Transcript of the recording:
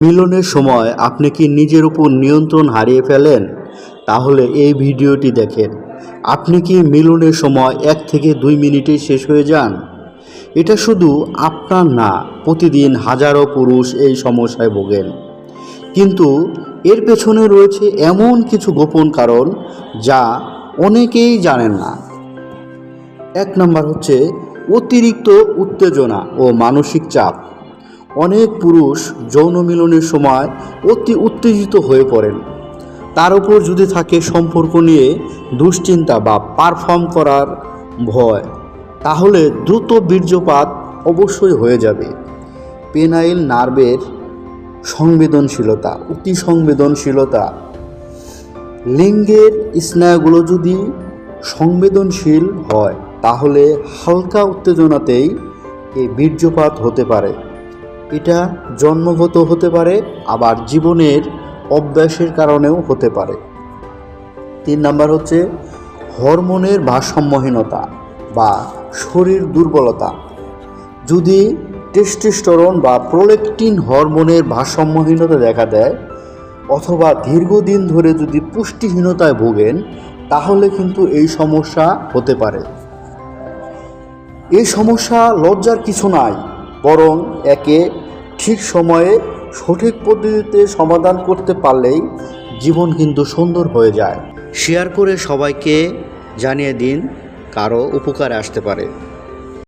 মিলনের সময় আপনি কি নিজের উপর নিয়ন্ত্রণ হারিয়ে ফেলেন? তাহলে এই ভিডিওটি দেখেন। আপনি কি মিলনের সময় 1 থেকে 2 মিনিটেই শেষ হয়ে যান? এটা শুধু আপনার না, প্রতিদিন হাজারো পুরুষ এই সমস্যায় ভোগেন। কিন্তু এর পেছনে রয়েছে এমন কিছু গোপন কারণ যা অনেকেই জানেন না। 1 নম্বর হচ্ছে অতিরিক্ত উত্তেজনা ও মানসিক চাপ। অনেক পুরুষ যৌন মিলনের সময় অতি উত্তেজিত হয়ে পড়েন। তার উপর যদি থাকে সম্পর্ক নিয়ে দুশ্চিন্তা বা পারফর্ম করার ভয়, তাহলে দ্রুত বীর্যপাত অবশ্যই হয়ে যাবে। পেনাইল নার্ভের সংবেদনশীলতা, অতি সংবেদনশীলতা, লিঙ্গের স্নায়ুগুলো যদি সংবেদনশীল হয় তাহলে হালকা উত্তেজনাতেই এই বীর্যপাত হতে পারে। এটা জন্মগত হতে পারে, আবার জীবনের অভ্যাসের কারণেও হতে পারে। 3 নম্বর হচ্ছে হরমোনের ভারসাম্যহীনতা বা শরীর দুর্বলতা। যদি টেস্টোস্টেরন বা প্রোল্যাক্টিন হরমোনের ভারসাম্যহীনতা দেখা দেয় অথবা দীর্ঘদিন ধরে যদি পুষ্টিহীনতায় ভোগেন, তাহলে কিন্তু এই সমস্যা হতে পারে। এই সমস্যা লজ্জার কিছু নাই, বরং একে ঠিক সময়ে সঠিক পদ্ধতিতে সমাধান করতে পারলেই জীবন কিন্তু সুন্দর হয়ে যায়। শেয়ার করে সবাইকে জানিয়ে দিন, কারো উপকারে আসতে পারে।